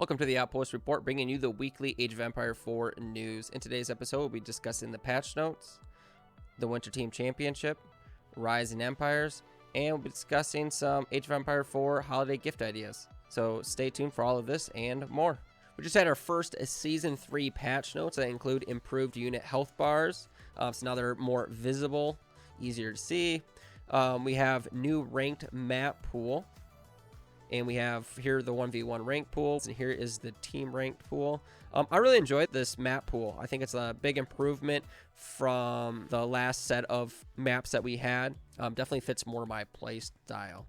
Welcome to the Outpost Report, bringing you the weekly Age of Empire 4 news. In today's episode, we'll be discussing the patch notes, the Winter Team Championship, Ryzen Empires, and we'll be discussing some Age of Empire 4 holiday gift ideas. So stay tuned for all of this and more. We just had our first Season 3 patch notes that include improved unit health bars. So now they're more visible, easier to see. We have new ranked map pool. And we have here the 1v1 rank pools, and here is the team ranked pool. I really enjoyed this map pool. I think it's a big improvement from the last set of maps that we had. Definitely fits more my play style.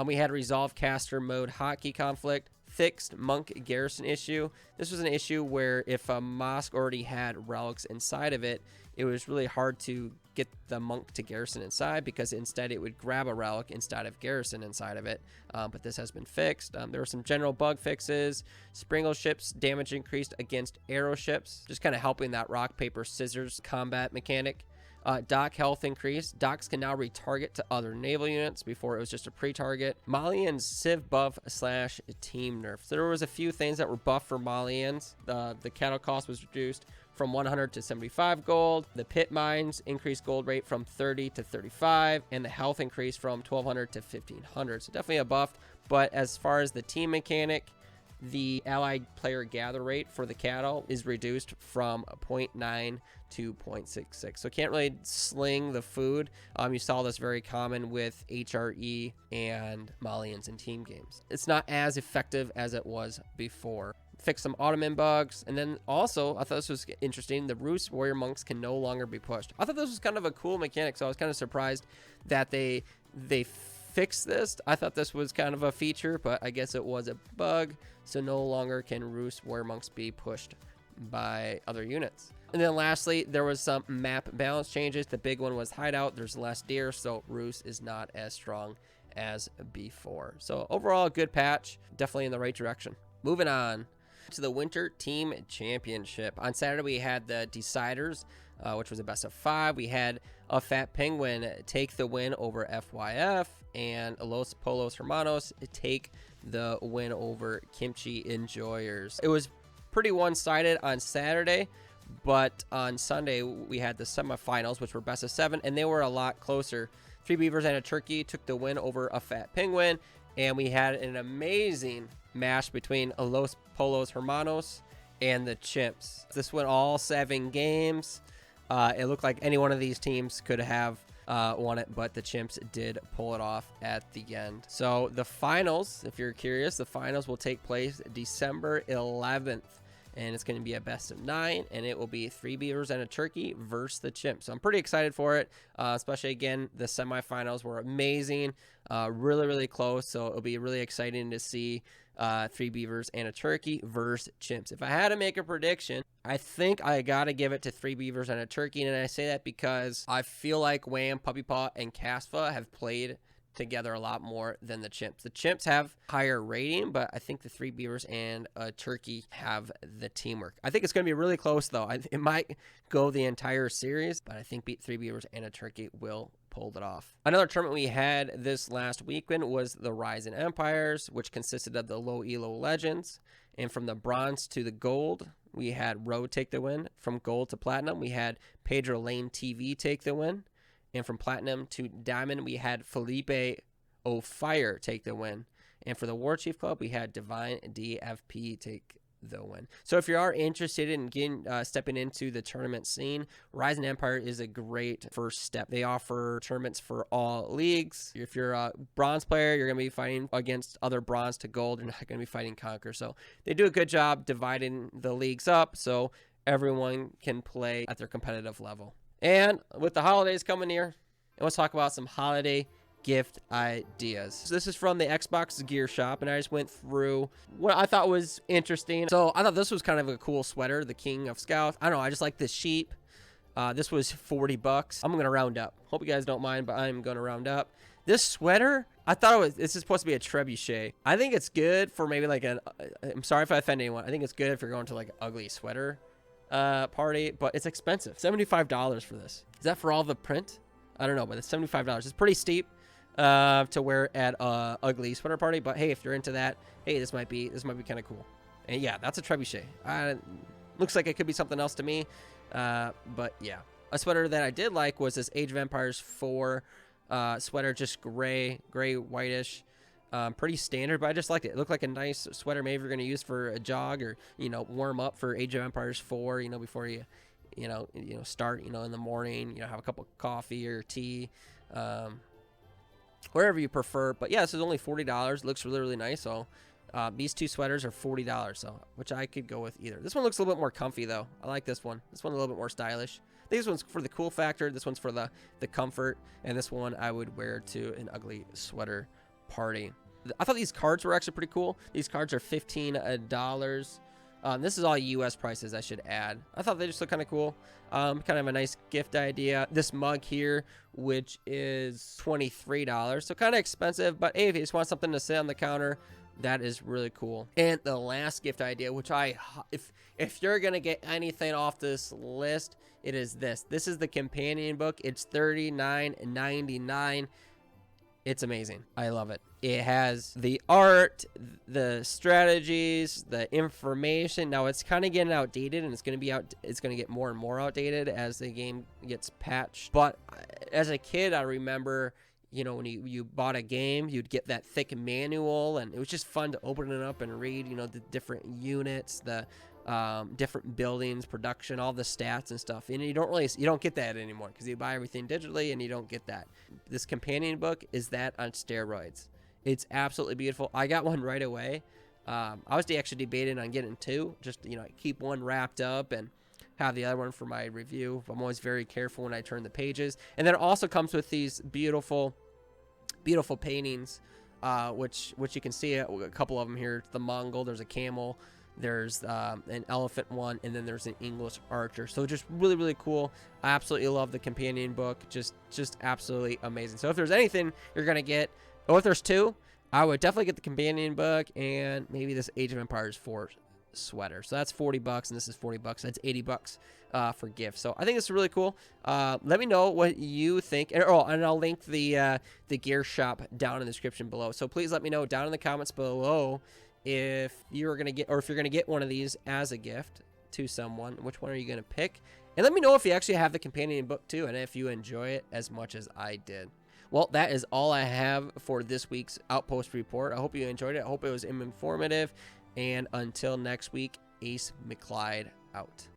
We had Resolve Caster Mode Hotkey Conflict, fixed Monk Garrison issue. This was an issue where if a mosque already had relics inside of it, it was really hard to get the monk to garrison inside because instead it would grab a relic instead of garrison inside of it. But this has been fixed. There were some general bug fixes. Springle ships damage increased against arrow ships, just kind of helping that rock, paper, scissors combat mechanic. Dock health increase. Docks can now retarget to other naval units. Before it was just a pre-target. Malian Civ buff / team nerf. So there was a few things that were buffed for Malians. The cattle cost was reduced from 100 to 75 gold. The pit mines increased gold rate from 30 to 35, and the health increased from 1200 to 1500. So definitely a buff. But as far as the team mechanic, the allied player gather rate for the cattle is reduced from 0.9 to 0.66. So can't really sling the food. You saw this very common with HRE and Malians in team games. It's not as effective as it was before. Fix some Ottoman bugs, and then also I thought this was interesting. The Roost warrior monks can no longer be pushed. I thought this was kind of a cool mechanic, so I was kind of surprised that they fixed this. I thought this was kind of a feature, but I guess it was a bug. So no longer can Roost warrior monks be pushed by other units. And then lastly, there was some map balance changes. The big one was hideout. There's less deer, so Roost is not as strong as before. So overall, a good patch, definitely in the right direction. Moving on to the Winter Team Championship. On Saturday, we had the Deciders, which was a best of 5. We had a Fat Penguin take the win over FYF, and Los Polos Hermanos take the win over Kimchi-jjigae. It was pretty one-sided on Saturday, but on Sunday, we had the semifinals, which were best of 7, and they were a lot closer. 3 Beavers and a Turkey took the win over a Fat Penguin, and we had an amazing match between Los Polos Hermanos and the Chimps. This went all 7 games. It looked like any one of these teams could have won it, but the Chimps did pull it off at the end. So the finals, if you're curious, the finals will take place December 11th. And it's going to be a best of 9, and it will be 3 Beavers and a Turkey versus the Chimps. So I'm pretty excited for it, especially, again, the semifinals were amazing, really, really close. So it'll be really exciting to see 3 Beavers and a Turkey versus Chimps. If I had to make a prediction, I think I got to give it to 3 Beavers and a Turkey, and I say that because I feel like Wham, Puppy Paw, and Casfa have played together a lot more than the Chimps. The Chimps have higher rating, but I think the 3 Beavers and a Turkey have the teamwork. I think it's going to be really close, though. It might go the entire series, but I think 3 Beavers and a Turkey will pull it off. Another tournament we had this last weekend was the Ryzen Empires, which consisted of the low elo legends. And from the bronze to the gold, we had Road take the win. From gold to platinum, we had Pedro Lane TV take the win. And from platinum to diamond, we had Felipe O'Fire take the win. And for the War Chief Club, we had Divine DFP take the win. So if you are interested in getting stepping into the tournament scene, Ryzen Empire is a great first step. They offer tournaments for all leagues. If you're a bronze player, you're going to be fighting against other bronze to gold. You're not going to be fighting Conquer. So they do a good job dividing the leagues up so everyone can play at their competitive level. And with the holidays coming here, let's talk about some holiday gift ideas. So this is from the Xbox Gear Shop, and I just went through what I thought was interesting. So I thought this was kind of a cool sweater, the King of Scouts. I don't know, I just like this sheep. This was $40. I'm gonna round up. Hope you guys don't mind, but I'm gonna round up. This sweater, I thought this is supposed to be a trebuchet. I think it's good for maybe like I'm sorry if I offend anyone. I think it's good if you're going to like an ugly sweater party, but it's expensive. $75 for this. Is that for all the print? I don't know, but it's $75. It's pretty steep to wear at a ugly sweater party, but hey, if you're into that, hey, this might be kind of cool. And yeah, that's a trebuchet. Looks like it could be something else to me. But yeah. A sweater that I did like was this Age of Empires 4 sweater, just gray, whitish. Pretty standard, but I just liked it. It looked like a nice sweater maybe you're going to use for a jog or, warm up for Age of Empires 4, before you start, in the morning, have a cup of coffee or tea, wherever you prefer. But yeah, this is only $40. It looks really, really nice. So these two sweaters are $40, so which I could go with either. This one looks a little bit more comfy though. I like this one. This one a little bit more stylish. This one's for the cool factor. This one's for the comfort, and this one I would wear to an ugly sweater party. I thought these cards were actually pretty cool. These cards are $15. This is all U.S. prices, I should add. I thought they just look kind of cool. Kind of a nice gift idea. This mug here, which is $23, so kind of expensive, but hey, if you just want something to sit on the counter, that is really cool. And the last gift idea, which if you're gonna get anything off this list, it is this. This is the companion book. It's $39.99. It's amazing. I love it. It has the art, the strategies, the information. Now it's kind of getting outdated, and it's going to get more and more outdated as the game gets patched. But as a kid, I remember, when you bought a game, you'd get that thick manual, and it was just fun to open it up and read, the different units, the different buildings, production, all the stats and stuff. And you don't get that anymore because you buy everything digitally, and you don't get that. This companion book is that on steroids. It's absolutely beautiful. I got one right away. I was actually debating on getting two, just keep one wrapped up and have the other one for my review. I'm always very careful when I turn the pages. And then it also comes with these beautiful paintings, which you can see a couple of them here. The Mongol, there's a camel, there's an elephant one, and then there's an English archer. So just really, really cool. I absolutely love the companion book. Just absolutely amazing. So if there's anything you're gonna get, or if there's two, I would definitely get the companion book and maybe this Age of Empires 4 sweater. So that's $40, and this is $40. That's $80 for gifts. So I think it's really cool. Let me know what you think, and I'll link the gear shop down in the description below. So please let me know down in the comments below if you're gonna get one of these as a gift to someone. Which one are you gonna pick? And let me know if you actually have the companion book too, and if you enjoy it as much as I did. Well, that is all I have for this week's Outpost report. I hope you enjoyed it. I hope it was informative. And until next week, Ace McClyde out.